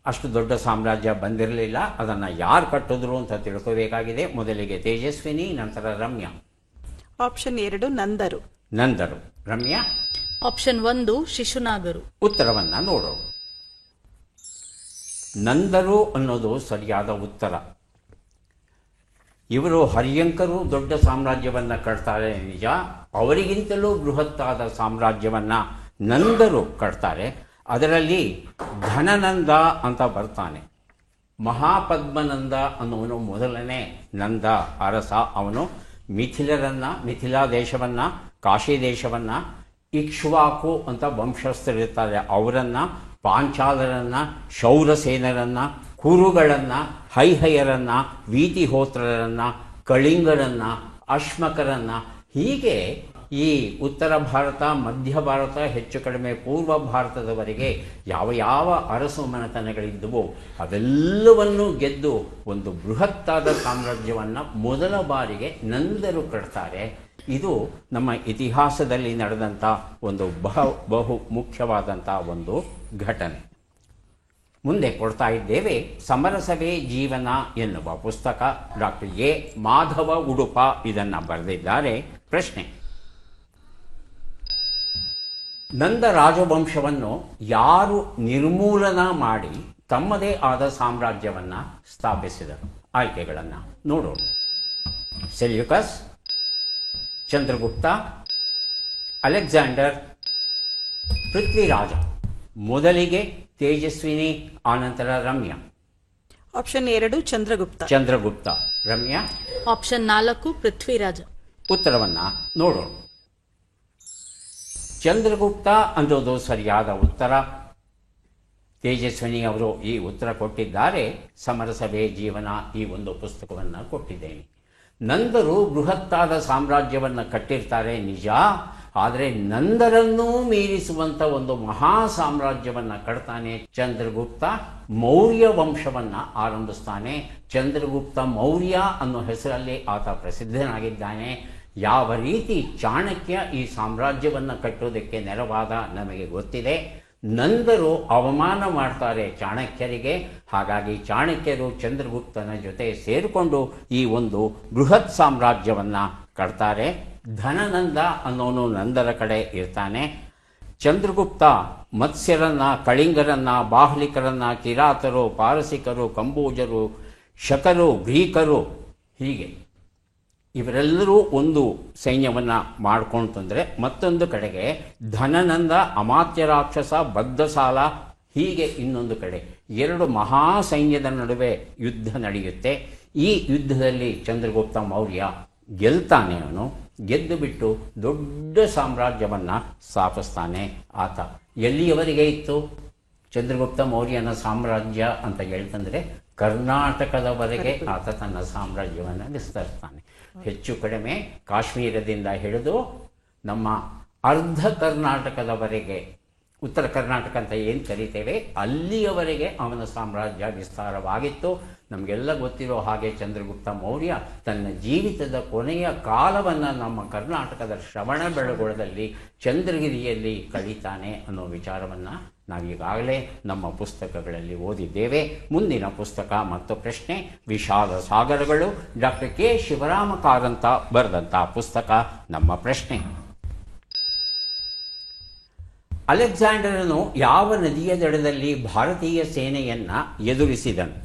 ಅಷ್ಟು ದೊಡ್ಡ ಸಾಮ್ರಾಜ್ಯ ಬಂದಿರಲಿಲ್ಲ. ಅದನ್ನು ಯಾರು ಕಟ್ಟಿದ್ರು ಅಂತ ತಿಳ್ಕೋಬೇಕಾಗಿದೆ. ಮೊದಲಿಗೆ ತೇಜಸ್ವಿನಿ, ನಂತರ ರಮ್ಯಾ. ಆಪ್ಷನ್ 2 ನಂದರು. ನಂದರು. ರಮ್ಯಾ. ಆಪ್ಷನ್ 1 ಶಿಶುನಾಗರು. ಉತ್ತರವನ್ನು ನೋಡೋಣ. ನಂದರು ಅನ್ನೋದು ಸರಿಯಾದ ಉತ್ತರ. ಇವರು ಹರ್ಯಂಕರು ದೊಡ್ಡ ಸಾಮ್ರಾಜ್ಯವನ್ನು ಕಟ್ತಾರೆ ನಿಜ. ಅವರಿಗಿಂತಲೂ ಬೃಹತ್ತಾದ ಸಾಮ್ರಾಜ್ಯವನ್ನು ನಂದರು ಕಟ್ತಾರೆ. ಅದರಲ್ಲಿ ಘನನಂದ ಅಂತ ಬರ್ತಾನೆ. ಮಹಾಪದ್ಮನಂದ ಅನ್ನುವನು ಮೊದಲನೇ ನಂದ ಅರಸ. ಅವನು ಮಿಥಿಲಾ ದೇಶವನ್ನು, ಕಾಶಿ ದೇಶವನ್ನು, ಇಕ್ಷ್ವಾಕು ಅಂತ ವಂಶಸ್ಥರಿರ್ತಾರೆ ಅವರನ್ನು, ಪಾಂಚಾಲರನ್ನು, ಶೌರಸೇನರನ್ನು, ಕುರುಗಳನ್ನು, ಹೈಹಯರನ್ನು, ವೀತಿಹೋತ್ರರನ್ನು, ಕಳಿಂಗರನ್ನು, ಅಶ್ಮಕರನ್ನು, ಹೀಗೆ ಈ ಉತ್ತರ ಭಾರತ, ಮಧ್ಯ ಭಾರತ, ಹೆಚ್ಚು ಕಡಿಮೆ ಪೂರ್ವ ಭಾರತದವರೆಗೆ ಯಾವ ಯಾವ ಅರಸು ಮನೆತನಗಳಿದ್ದವೋ ಅವೆಲ್ಲವನ್ನೂ ಗೆದ್ದು ಒಂದು ಬೃಹತ್ತಾದ ಸಾಮ್ರಾಜ್ಯವನ್ನು ಮೊದಲ ಬಾರಿಗೆ ನಂದರು ಕಟ್ತಾರೆ. ಇದು ನಮ್ಮ ಇತಿಹಾಸದಲ್ಲಿ ನಡೆದಂಥ ಒಂದು ಬಹು ಮುಖ್ಯವಾದಂಥ ಒಂದು ಘಟನೆ. ಮುಂದೆ ಕೊಡ್ತಾ ಇದ್ದೇವೆ ಸಮರಸಭೆ ಜೀವನ ಎನ್ನುವ ಪುಸ್ತಕ. ಡಾಕ್ಟರ್ ಎ ಮಾಧವ ಉಡುಪ ಇದನ್ನು ಬರೆದಿದ್ದಾರೆ. ಪ್ರಶ್ನೆ: ನಂದ ರಾಜವಂಶವನ್ನು ಯಾರು ನಿರ್ಮೂಲನ ಮಾಡಿ ತಮ್ಮದೇ ಆದ ಸಾಮ್ರಾಜ್ಯವನ್ನು ಸ್ಥಾಪಿಸಿದರು? ಆಯ್ಕೆಗಳನ್ನು ನೋಡೋಣ. Seleucus, Chandragupta, Alexander, Prithviraj. ಮೊದಲಿಗೆ ತೇಜಸ್ವಿನಿ, ಆನಂತರ ರಮ್ಯಾ. ಆಪ್ಷನ್ 2 ಚಂದ್ರಗುಪ್ತ. ಚಂದ್ರಗುಪ್ತ. ರಮ್ಯಾ? ಆಪ್ಷನ್ 4 ಪೃಥ್ವಿರಾಜ. ಉತ್ತರವನ್ನು ನೋಡೋಣ. ಚಂದ್ರಗುಪ್ತ ಅನ್ನೋದು ಸರಿಯಾದ ಉತ್ತರ. ತೇಜಸ್ವಿನಿ ಅವರು ಈ ಉತ್ತರ ಕೊಟ್ಟಿದ್ದಾರೆ. ಸಮರಸಭೆ ಜೀವನ ಈ ಒಂದು ಪುಸ್ತಕವನ್ನು ಕೊಟ್ಟಿದ್ದೇನೆ. ನಂದರು ಬೃಹತ್ತಾದ ಸಾಮ್ರಾಜ್ಯವನ್ನು ಕಟ್ಟಿರ್ತಾರೆ ನಿಜ, ಆದರೆ ನಂದರನ್ನೂ ಮೀರಿಸುವಂಥ ಒಂದು ಮಹಾ ಸಾಮ್ರಾಜ್ಯವನ್ನು ಕಟ್ತಾನೆ ಚಂದ್ರಗುಪ್ತ. ಮೌರ್ಯ ವಂಶವನ್ನು ಆರಂಭಿಸ್ತಾನೆ. ಚಂದ್ರಗುಪ್ತ ಮೌರ್ಯ ಅನ್ನೋ ಹೆಸರಲ್ಲಿ ಆತ ಪ್ರಸಿದ್ಧನಾಗಿದ್ದಾನೆ. ಯಾವ ರೀತಿ ಚಾಣಕ್ಯ ಈ ಸಾಮ್ರಾಜ್ಯವನ್ನು ಕಟ್ಟೋದಕ್ಕೆ ನೆರವಾದ ನಮಗೆ ಗೊತ್ತಿದೆ. ನಂದರು ಅವಮಾನ ಮಾಡ್ತಾರೆ ಚಾಣಕ್ಯರಿಗೆ. ಹಾಗಾಗಿ ಚಾಣಕ್ಯರು ಚಂದ್ರಗುಪ್ತನ ಜೊತೆ ಸೇರಿಕೊಂಡು ಈ ಒಂದು ಬೃಹತ್ ಸಾಮ್ರಾಜ್ಯವನ್ನು ಕಟ್ತಾರೆ. ಧನನಂದ ಅನ್ನೋನು ನಂದರ ಕಡೆ ಇರ್ತಾನೆ. ಚಂದ್ರಗುಪ್ತ ಮತ್ಸ್ಯರನ್ನ, ಕಳಿಂಗರನ್ನ, ಬಾಹ್ಲಿಕರನ್ನ, ಕಿರಾತರು, ಪಾರಸಿಕರು, ಕಂಬೋಜರು, ಶಕರು, ಗ್ರೀಕರು, ಹೀಗೆ ಇವರೆಲ್ಲರೂ ಒಂದು ಸೈನ್ಯವನ್ನು ಮಾಡ್ಕೊಂಡು ತಂದರೆ, ಮತ್ತೊಂದು ಕಡೆಗೆ ಧನನಂದ, ಅಮಾತ್ಯ ರಾಕ್ಷಸ, ಬದ್ಧಸಾಲ, ಹೀಗೆ ಇನ್ನೊಂದು ಕಡೆ ಎರಡು ಮಹಾ ಸೈನ್ಯದ ನಡುವೆ ಯುದ್ಧ ನಡೆಯುತ್ತೆ. ಈ ಯುದ್ಧದಲ್ಲಿ ಚಂದ್ರಗುಪ್ತ ಮೌರ್ಯ ಗೆಲ್ತಾನೆ. ಅವನು ಗೆದ್ದು ಬಿಟ್ಟು ದೊಡ್ಡ ಸಾಮ್ರಾಜ್ಯವನ್ನು ಸ್ಥಾಪಿಸ್ತಾನೆ. ಆತ ಎಲ್ಲಿಯವರೆಗೆ ಇತ್ತು ಚಂದ್ರಗುಪ್ತ ಮೌರ್ಯನ ಸಾಮ್ರಾಜ್ಯ ಅಂತ ಹೇಳ್ತಂದ್ರೆ ಕರ್ನಾಟಕದವರೆಗೆ ಆತ ತನ್ನ ಸಾಮ್ರಾಜ್ಯವನ್ನು ವಿಸ್ತರಿಸ್ತಾನೆ. ಹೆಚ್ಚು ಕಡಿಮೆ ಕಾಶ್ಮೀರದಿಂದ ಹಿಡಿದು ನಮ್ಮ ಅರ್ಧ ಕರ್ನಾಟಕದವರೆಗೆ, ಉತ್ತರ ಕರ್ನಾಟಕ ಅಂತ ಏನು ಕರಿತೇವೆ, ಅಲ್ಲಿಯವರೆಗೆ ಅವನ ಸಾಮ್ರಾಜ್ಯ ವಿಸ್ತಾರವಾಗಿತ್ತು. ನಮಗೆಲ್ಲ ಗೊತ್ತಿರೋ ಹಾಗೆ ಚಂದ್ರಗುಪ್ತ ಮೌರ್ಯ ತನ್ನ ಜೀವಿತದ ಕೊನೆಯ ಕಾಲವನ್ನು ನಮ್ಮ ಕರ್ನಾಟಕದ ಶ್ರವಣಬೆಳಗೊಳದಲ್ಲಿ ಚಂದ್ರಗಿರಿಯಲ್ಲಿ ಕಳೀತಾನೆ ಅನ್ನೋ ವಿಚಾರವನ್ನು ನಾವೀಗಾಗಲೇ ನಮ್ಮ ಪುಸ್ತಕಗಳಲ್ಲಿ ಓದಿದ್ದೇವೆ. ಮುಂದಿನ ಪುಸ್ತಕ ಮತ್ತು ಪ್ರಶ್ನೆ ವಿಷಾದ ಸಾಗರಗಳು, ಡಾಕ್ಟರ್ ಕೆ ಶಿವರಾಮ ಕಾರಂತ ಬರೆದಂಥ ಪುಸ್ತಕ. ನಮ್ಮ ಪ್ರಶ್ನೆ: ಅಲೆಕ್ಸಾಂಡರನು ಯಾವ ನದಿಯ ದಡದಲ್ಲಿ ಭಾರತೀಯ ಸೇನೆಯನ್ನು ಎದುರಿಸಿದನು?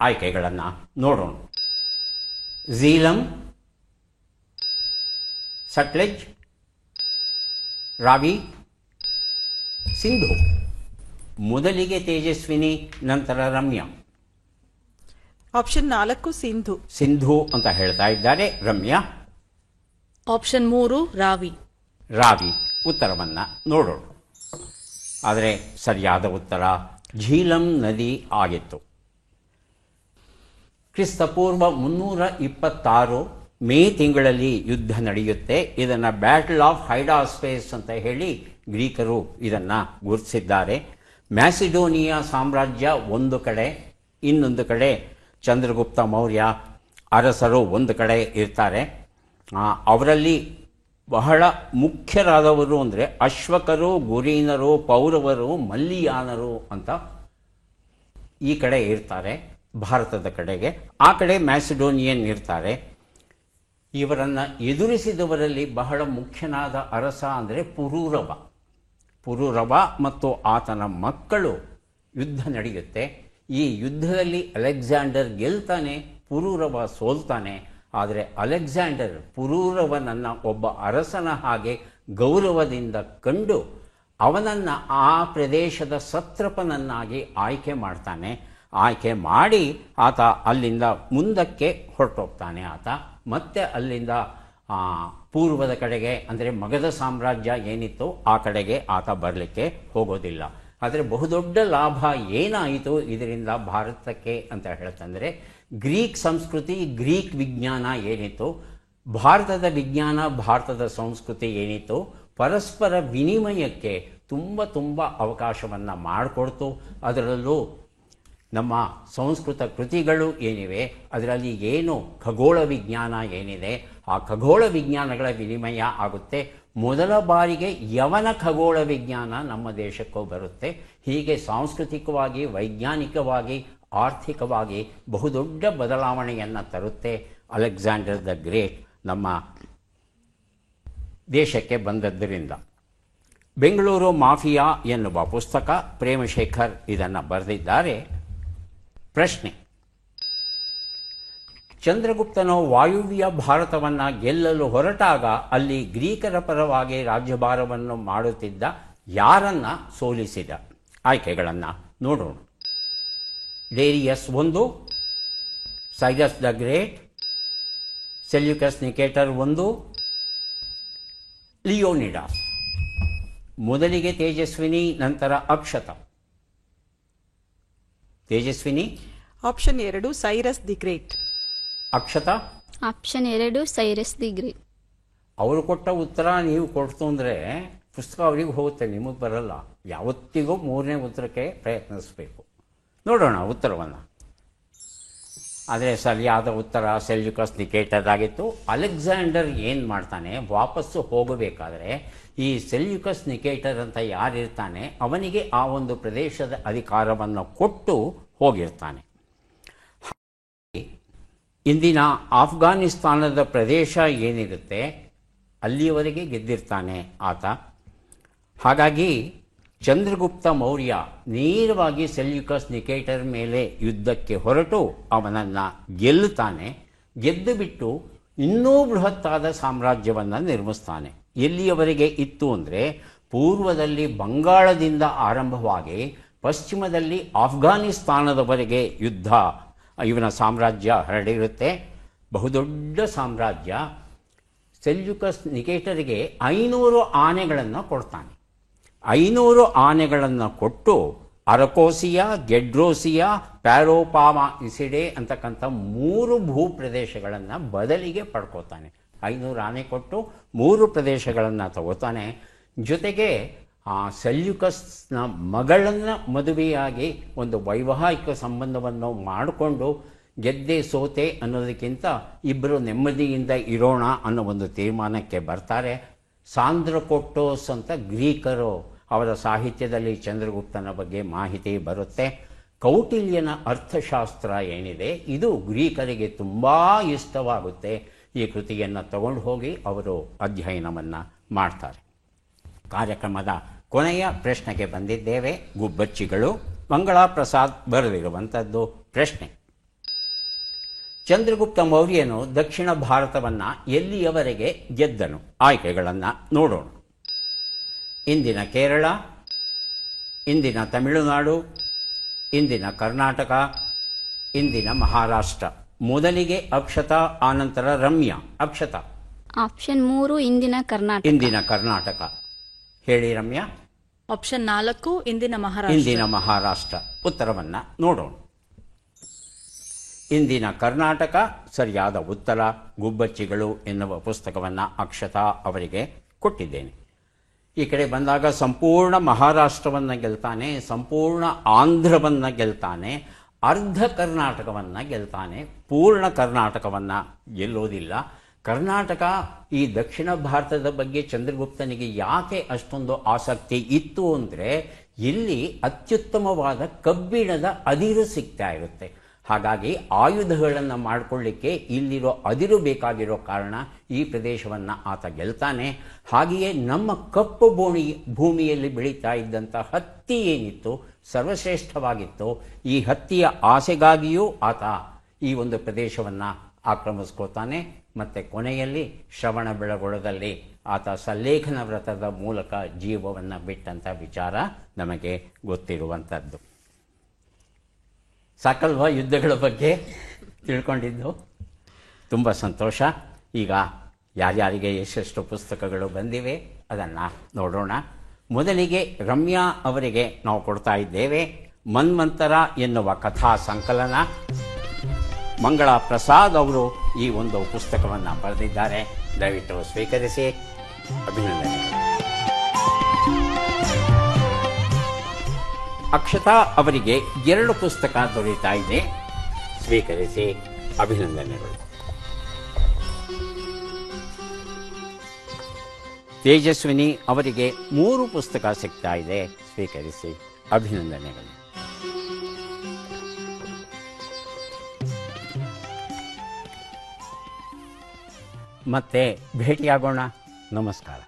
ಆಯ್ಕೆಗಳನ್ನು ನೋಡೋಣ. ಝೀಲಂ, ಸಟ್ಲೆಜ್, ರಾವಿ, ಸಿಂಧು. ಮೊದಲಿಗೆ ತೇಜಸ್ವಿನಿ, ನಂತರ ರಮ್ಯಾ. ಆಪ್ಷನ್ 4 ಸಿಂಧು. ಸಿಂಧು ಅಂತ ಹೇಳ್ತಾ ಇದ್ದಾರೆ. ರಮ್ಯಾ? ಆಪ್ಷನ್ 3 ರಾವಿ. ರಾವಿ. ಉತ್ತರವನ್ನ ನೋಡೋಣ. ಆದರೆ ಸರಿಯಾದ ಉತ್ತರ ಝೀಲಂ ನದಿ ಆಗಿತ್ತು. ಕ್ರಿಸ್ತಪೂರ್ವ 326 ಮೇ ತಿಂಗಳಲ್ಲಿ ಯುದ್ಧ ನಡೆಯುತ್ತೆ. ಇದನ್ನು ಬ್ಯಾಟಲ್ ಆಫ್ ಹೈಡಾಸ್ಪೇಸ್ ಅಂತ ಹೇಳಿ ಗ್ರೀಕರು ಇದನ್ನು ಗುರುತಿಸಿದ್ದಾರೆ. ಮ್ಯಾಸಿಡೋನಿಯಾ ಸಾಮ್ರಾಜ್ಯ ಒಂದು ಕಡೆ, ಇನ್ನೊಂದು ಕಡೆ ಚಂದ್ರಗುಪ್ತ ಮೌರ್ಯ ಅರಸರು ಒಂದು ಕಡೆ ಇರ್ತಾರೆ. ಅವರಲ್ಲಿ ಬಹಳ ಮುಖ್ಯರಾದವರು ಅಂದರೆ ಅಶ್ವಕರು, ಗುರೀನರು, ಪೌರವರು, ಮಲ್ಲಿಯಾನರು ಅಂತ ಈ ಕಡೆ ಇರ್ತಾರೆ ಭಾರತದ ಕಡೆಗೆ. ಆ ಕಡೆ ಮ್ಯಾಸಿಡೋನಿಯನ್ ಇರ್ತಾರೆ. ಇವರನ್ನು ಎದುರಿಸಿದವರಲ್ಲಿ ಬಹಳ ಮುಖ್ಯನಾದ ಅರಸ ಅಂದರೆ ಪುರೂರವ. ಪುರೂರವ ಮತ್ತು ಆತನ ಮಕ್ಕಳು ಯುದ್ಧ ನಡೆಯುತ್ತೆ. ಈ ಯುದ್ಧದಲ್ಲಿ ಅಲೆಕ್ಸಾಂಡರ್ ಗೆಲ್ತಾನೆ, ಪುರೂರವ ಸೋಲ್ತಾನೆ. ಆದರೆ ಅಲೆಕ್ಸಾಂಡರ್ ಪುರೂರವನನ್ನು ಒಬ್ಬ ಅರಸನ ಹಾಗೆ ಗೌರವದಿಂದ ಕಂಡು ಅವನನ್ನು ಆ ಪ್ರದೇಶದ ಸತ್ರಪನನ್ನಾಗಿ ಆಯ್ಕೆ ಮಾಡ್ತಾನೆ. ಆಯ್ಕೆ ಮಾಡಿ ಆತ ಅಲ್ಲಿಂದ ಮುಂದಕ್ಕೆ ಹೊರಟೋಗ್ತಾನೆ. ಆತ ಮತ್ತೆ ಅಲ್ಲಿಂದ ಪೂರ್ವದ ಕಡೆಗೆ, ಅಂದರೆ ಮಗಧ ಸಾಮ್ರಾಜ್ಯ ಏನಿತ್ತು ಆ ಕಡೆಗೆ ಆತ ಬರಲಿಕ್ಕೆ ಹೋಗೋದಿಲ್ಲ. ಆದರೆ ಬಹುದೊಡ್ಡ ಲಾಭ ಏನಾಯಿತು ಇದರಿಂದ ಭಾರತಕ್ಕೆ ಅಂತ ಹೇಳ್ತಂದರೆ, ಗ್ರೀಕ್ ಸಂಸ್ಕೃತಿ, ಗ್ರೀಕ್ ವಿಜ್ಞಾನ ಏನಿತ್ತು, ಭಾರತದ ವಿಜ್ಞಾನ, ಭಾರತದ ಸಂಸ್ಕೃತಿ ಏನಿತ್ತು, ಪರಸ್ಪರ ವಿನಿಮಯಕ್ಕೆ ತುಂಬ ಅವಕಾಶವನ್ನು ಮಾಡಿಕೊಡ್ತು. ಅದರಲ್ಲೂ ನಮ್ಮ ಸಂಸ್ಕೃತ ಕೃತಿಗಳು ಏನಿವೆ ಅದರಲ್ಲಿ ಏನು ಖಗೋಳ ವಿಜ್ಞಾನ ಏನಿದೆ ಆ ಖಗೋಳ ವಿಜ್ಞಾನಗಳ ವಿನಿಮಯ ಆಗುತ್ತೆ. ಮೊದಲ ಬಾರಿಗೆ ಯವನ ಖಗೋಳ ವಿಜ್ಞಾನ ನಮ್ಮ ದೇಶಕ್ಕೂ ಬರುತ್ತೆ. ಹೀಗೆ ಸಾಂಸ್ಕೃತಿಕವಾಗಿ, ವೈಜ್ಞಾನಿಕವಾಗಿ, ಆರ್ಥಿಕವಾಗಿ ಬಹುದೊಡ್ಡ ಬದಲಾವಣೆಯನ್ನು ತರುತ್ತೆ. ಅಲೆಕ್ಸಾಂಡರ್ ದ ಗ್ರೇಟ್ ನಮ್ಮ ದೇಶಕ್ಕೆ ಬಂದದ್ದರಿಂದ. ಬೆಂಗಳೂರು ಮಾಫಿಯಾ ಎನ್ನುವ ಪುಸ್ತಕ, ಪ್ರೇಮಶೇಖರ್ ಇದನ್ನು ಬರೆದಿದ್ದಾರೆ. ಪ್ರಶ್ನೆ: ಚಂದ್ರಗುಪ್ತನು ವಾಯುವ್ಯ ಭಾರತವನ್ನು ಗೆಲ್ಲಲು ಹೊರಟಾಗ ಅಲ್ಲಿ ಗ್ರೀಕರ ಪರವಾಗಿ ರಾಜ್ಯಭಾರವನ್ನು ಮಾಡುತ್ತಿದ್ದ ಯಾರನ್ನ ಸೋಲಿಸಿದ? ಆಯ್ಕೆಗಳನ್ನು ನೋಡೋಣ. Darius 1, Cyrus the great, Seleucus Nicator 1, Leonidas. ಮೊದಲಿಗೆ ತೇಜಸ್ವಿನಿ, ನಂತರ Akshata. Tejaswini. Option 2 Cyrus the great. Akshata. Option 2 Cyrus the great. ಅವರು ಕೊಟ್ಟ ಉತ್ತರ ನೀವು ಕೊಡ್ತು ಅಂದರೆ ಪುಸ್ತಕ ಅವರಿಗೆ ಹೋಗುತ್ತೆ, ನಿಮಗೆ ಬರಲ್ಲ. ಯಾವತ್ತಿಗೂ ಮೂರನೇ ಉತ್ತರಕ್ಕೆ ಪ್ರಯತ್ನಿಸಬೇಕು. ನೋಡೋಣ ಉತ್ತರವನ್ನು. ಆದರೆ ಸರಿಯಾದ ಉತ್ತರ ಸೆಲ್ಯೂಕಸ್ ನಿಕೇಟರ್ ಆಗಿತ್ತು. ಅಲೆಕ್ಸಾಂಡರ್ ಏನು ಮಾಡ್ತಾನೆ, ವಾಪಸ್ಸು ಹೋಗಬೇಕಾದ್ರೆ ಈ ಸೆಲ್ಯೂಕಸ್ ನಿಕೇಟರ್ ಅಂತ ಯಾರಿರ್ತಾನೆ ಅವನಿಗೆ ಆ ಒಂದು ಪ್ರದೇಶದ ಅಧಿಕಾರವನ್ನು ಕೊಟ್ಟು ಹೋಗಿರ್ತಾನೆ. ಇಂದಿನ ಆಫ್ಘಾನಿಸ್ತಾನದ ಪ್ರದೇಶ ಏನಿರುತ್ತೆ ಅಲ್ಲಿಯವರೆಗೆ ಗೆದ್ದಿರ್ತಾನೆ ಆತ. ಹಾಗಾಗಿ ಚಂದ್ರಗುಪ್ತ ಮೌರ್ಯ ನೇರವಾಗಿ ಸೆಲ್ಯೂಕಸ್ ನಿಕೇಟರ್ ಮೇಲೆ ಯುದ್ಧಕ್ಕೆ ಹೊರಟು ಅವನನ್ನು ಗೆಲ್ಲುತ್ತಾನೆ. ಗೆದ್ದು ಬಿಟ್ಟು ಇನ್ನೂ ಬೃಹತ್ತಾದ ಸಾಮ್ರಾಜ್ಯವನ್ನು ನಿರ್ಮಿಸ್ತಾನೆ. ಎಲ್ಲಿಯವರೆಗೆ ಇತ್ತು ಅಂದರೆ, ಪೂರ್ವದಲ್ಲಿ ಬಂಗಾಳದಿಂದ ಆರಂಭವಾಗಿ ಪಶ್ಚಿಮದಲ್ಲಿ ಆಫ್ಘಾನಿಸ್ತಾನದವರೆಗೆ ಯುದ್ಧ ಇವನ ಸಾಮ್ರಾಜ್ಯ ಹರಡಿರುತ್ತೆ. ಬಹುದೊಡ್ಡ ಸಾಮ್ರಾಜ್ಯ. ಸೆಲ್ಯೂಕಸ್ ನಿಕೇಟರ್ಗೆ 500 ಆನೆಗಳನ್ನು ಕೊಡ್ತಾನೆ. 500 ಆನೆಗಳನ್ನು ಕೊಟ್ಟು ಅರಕೋಸಿಯಾ, ಗೆಡ್ರೋಸಿಯಾ, ಪ್ಯಾರೋಪಾಮಾ ಇಸಿಡೆ ಅಂತಕ್ಕಂಥ 3 ಭೂಪ್ರದೇಶಗಳನ್ನು ಬದಲಿಗೆ ಪಡ್ಕೋತಾನೆ. 500 ಆನೆ ಕೊಟ್ಟು 3 ಪ್ರದೇಶಗಳನ್ನು ತಗೋತಾನೆ. ಜೊತೆಗೆ ಆ ಸೆಲ್ಯೂಕಸ್ನ ಮಗಳನ್ನು ಮದುವೆಯಾಗಿ ಒಂದು ವೈವಾಹಿಕ ಸಂಬಂಧವನ್ನು ಮಾಡಿಕೊಂಡು ಗೆದ್ದೆ ಸೋತೆ ಅನ್ನೋದಕ್ಕಿಂತ ಇಬ್ಬರು ನೆಮ್ಮದಿಯಿಂದ ಇರೋಣ ಅನ್ನೋ ಒಂದು ತೀರ್ಮಾನಕ್ಕೆ ಬರ್ತಾರೆ. ಸಾಂದ್ರಕೋಟೋಸ್ ಅಂತ ಗ್ರೀಕರು, ಅವರ ಸಾಹಿತ್ಯದಲ್ಲಿ ಚಂದ್ರಗುಪ್ತನ ಬಗ್ಗೆ ಮಾಹಿತಿ ಬರುತ್ತೆ. ಕೌಟಿಲ್ಯನ ಅರ್ಥಶಾಸ್ತ್ರ ಏನಿದೆ ಇದು ಗ್ರೀಕರಿಗೆ ತುಂಬ ಇಷ್ಟವಾಗುತ್ತೆ. ಈ ಕೃತಿಯನ್ನು ತಗೊಂಡು ಹೋಗಿ ಅವರು ಅಧ್ಯಯನವನ್ನು ಮಾಡ್ತಾರೆ. ಕಾರ್ಯಕ್ರಮದ ಕೊನೆಯ ಪ್ರಶ್ನೆಗೆ ಬಂದಿದ್ದೇವೆ. ಗುಬ್ಬಚ್ಚಿಗಳು. ಮಂಗಳಾ ಪ್ರಸಾದ್ ಬರೆದಿರುವಂಥದ್ದು ಪ್ರಶ್ನೆ: ಚಂದ್ರಗುಪ್ತ ಮೌರ್ಯನು ದಕ್ಷಿಣ ಭಾರತವನ್ನು ಎಲ್ಲಿಯವರೆಗೆ ಗೆದ್ದನು? ಆಯ್ಕೆಗಳನ್ನು ನೋಡೋಣ. ಇಂದಿನ ಕೇರಳ, ಇಂದಿನ ತಮಿಳುನಾಡು, ಇಂದಿನ ಕರ್ನಾಟಕ, ಇಂದಿನ ಮಹಾರಾಷ್ಟ್ರ. ಮೊದಲಿಗೆ ಅಕ್ಷತಾ, ಆನಂತರ ರಮ್ಯಾ. ಅಕ್ಷತಾ. ಆಪ್ಷನ್ 3 ಇಂದಿನ ಕರ್ನಾಟಕ. ಇಂದಿನ ಕರ್ನಾಟಕ. ಹೇಳಿ ರಮ್ಯಾ. ಆಪ್ಷನ್ 4 ಇಂದಿನ ಮಹಾರಾಷ್ಟ್ರ. ಇಂದಿನ ಮಹಾರಾಷ್ಟ್ರ. ಉತ್ತರವನ್ನು ನೋಡೋಣ. ಇಂದಿನ ಕರ್ನಾಟಕ ಸರಿಯಾದ ಉತ್ತರ. ಗುಬ್ಬಚ್ಚಿಗಳು ಎನ್ನುವ ಪುಸ್ತಕವನ್ನು ಅಕ್ಷತಾ ಅವರಿಗೆ ಕೊಟ್ಟಿದ್ದೇನೆ. ಈ ಕಡೆ ಬಂದಾಗ ಸಂಪೂರ್ಣ ಮಹಾರಾಷ್ಟ್ರವನ್ನು ಗೆಲ್ತಾನೆ, ಸಂಪೂರ್ಣ ಆಂಧ್ರವನ್ನು ಗೆಲ್ತಾನೆ, ಅರ್ಧ ಕರ್ನಾಟಕವನ್ನು ಗೆಲ್ತಾನೆ, ಪೂರ್ಣ ಕರ್ನಾಟಕವನ್ನು ಗೆಲ್ಲೋದಿಲ್ಲ. ಕರ್ನಾಟಕ, ಈ ದಕ್ಷಿಣ ಭಾರತದ ಬಗ್ಗೆ ಚಂದ್ರಗುಪ್ತನಿಗೆ ಯಾಕೆ ಅಷ್ಟೊಂದು ಆಸಕ್ತಿ ಇತ್ತು ಅಂದರೆ, ಇಲ್ಲಿ ಅತ್ಯುತ್ತಮವಾದ ಕಬ್ಬಿಣದ ಅದಿರು ಸಿಗ್ತಾ ಇರುತ್ತೆ. ಹಾಗಾಗಿ ಆಯುಧಗಳನ್ನು ಮಾಡಿಕೊಳ್ಳಿಕ್ಕೆ ಇಲ್ಲಿರೋ ಅದಿರು ಬೇಕಾಗಿರೋ ಕಾರಣ ಈ ಪ್ರದೇಶವನ್ನು ಆತ ಗೆಲ್ತಾನೆ. ಹಾಗೆಯೇ ನಮ್ಮ ಕಪ್ಪು ಭೂಮಿಯಲ್ಲಿ ಬೆಳೀತಾ ಇದ್ದಂಥ ಹತ್ತಿ ಏನಿತ್ತು ಸರ್ವಶ್ರೇಷ್ಠವಾಗಿತ್ತು. ಈ ಹತ್ತಿಯ ಆಸೆಗಾಗಿಯೂ ಆತ ಈ ಒಂದು ಪ್ರದೇಶವನ್ನು ಆಕ್ರಮಿಸ್ಕೋತಾನೆ. ಮತ್ತು ಕೊನೆಯಲ್ಲಿ ಶ್ರವಣ ಬೆಳಗೊಳದಲ್ಲಿ ಆತ ಸಲ್ಲೇಖನ ವ್ರತದ ಮೂಲಕ ಜೀವವನ್ನು ಬಿಟ್ಟಂಥ ವಿಚಾರ ನಮಗೆ ಗೊತ್ತಿರುವಂಥದ್ದು. ಸಾಕಲ್ವಾ ಯುದ್ಧಗಳ ಬಗ್ಗೆ ತಿಳ್ಕೊಂಡಿದ್ದು? ತುಂಬ ಸಂತೋಷ. ಈಗ ಯಾರ್ಯಾರಿಗೆ ಎಷ್ಟೆಷ್ಟು ಪುಸ್ತಕಗಳು ಬಂದಿವೆ ಅದನ್ನು ನೋಡೋಣ. ಮೊದಲಿಗೆ ರಮ್ಯಾ ಅವರಿಗೆ ನಾವು ಕೊಡ್ತಾ ಇದ್ದೇವೆ ಮನ್ವಂತರ ಎನ್ನುವ ಕಥಾ ಸಂಕಲನ. ಮಂಗಳಾ ಪ್ರಸಾದ್ ಅವರು ಈ ಒಂದು ಪುಸ್ತಕವನ್ನು ಬರೆದಿದ್ದಾರೆ. ದಯವಿಟ್ಟು ಸ್ವೀಕರಿಸಿ. ಅಭಿನಂದನೆ. ಅಕ್ಷತಾ ಅವರಿಗೆ 2 ಪುಸ್ತಕ ದೊರೆಯುತ್ತಾ ಇದೆ. ಸ್ವೀಕರಿಸಿ. ಅಭಿನಂದನೆಗಳು. ತೇಜಸ್ವಿನಿ ಅವರಿಗೆ 3 ಪುಸ್ತಕ ಸಿಗ್ತಾ ಇದೆ. ಸ್ವೀಕರಿಸಿ. ಅಭಿನಂದನೆಗಳು. ಮತ್ತೆ ಭೇಟಿಯಾಗೋಣ. ನಮಸ್ಕಾರ.